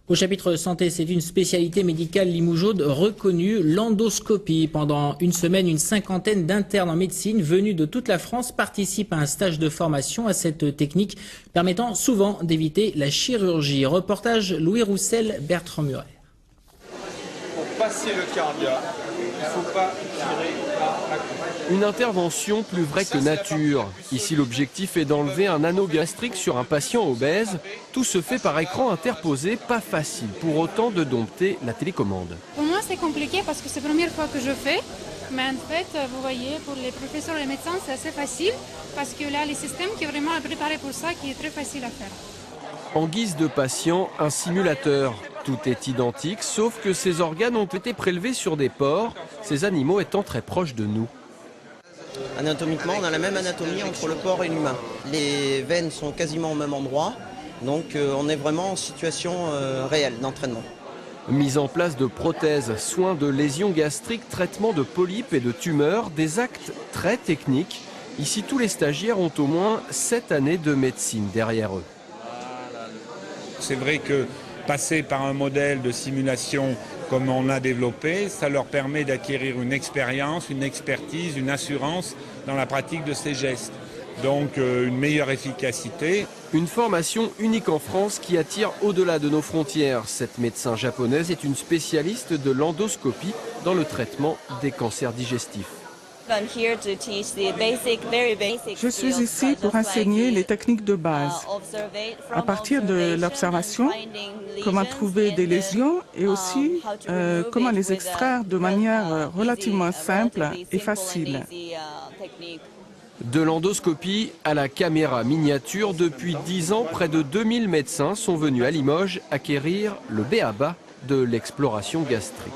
Au chapitre santé, c'est une spécialité médicale limougeaude reconnue, l'endoscopie. Pendant une semaine, une cinquantaine d'internes en médecine venus de toute la France participent à un stage de formation à cette technique permettant souvent d'éviter la chirurgie. Reportage Louis Roussel, Bertrand Muret. Pour passer le cardia, il ne faut pas tirer par la coupe. Une intervention plus vraie que nature. Ici, l'objectif est d'enlever un anneau gastrique sur un patient obèse. Tout se fait par écran interposé, pas facile pour autant de dompter la télécommande. Pour moi, c'est compliqué parce que c'est la première fois que je fais. Mais en fait, vous voyez, pour les professeurs et les médecins, c'est assez facile parce que là, le système qui est vraiment préparé pour ça, qui est très facile à faire. En guise de patient, un simulateur. Tout est identique, sauf que ces organes ont été prélevés sur des porcs, ces animaux étant très proches de nous. Anatomiquement, on a la même anatomie entre le porc et l'humain. Les veines sont quasiment au même endroit, donc on est vraiment en situation réelle d'entraînement. Mise en place de prothèses, soins de lésions gastriques, traitement de polypes et de tumeurs, des actes très techniques. Ici, tous les stagiaires ont au moins 7 années de médecine derrière eux. C'est vrai que passer par un modèle de simulation comme on a développé, ça leur permet d'acquérir une expérience, une expertise, une assurance dans la pratique de ces gestes. Donc une meilleure efficacité. Une formation unique en France qui attire au-delà de nos frontières. Cette médecin japonaise est une spécialiste de l'endoscopie dans le traitement des cancers digestifs. Je suis ici pour enseigner les techniques de base. À partir de l'observation, comment trouver des lésions et aussi comment les extraire de manière relativement simple et facile. De l'endoscopie à la caméra miniature, depuis 10 ans, près de 2000 médecins sont venus à Limoges acquérir le b.a.-ba de l'exploration gastrique.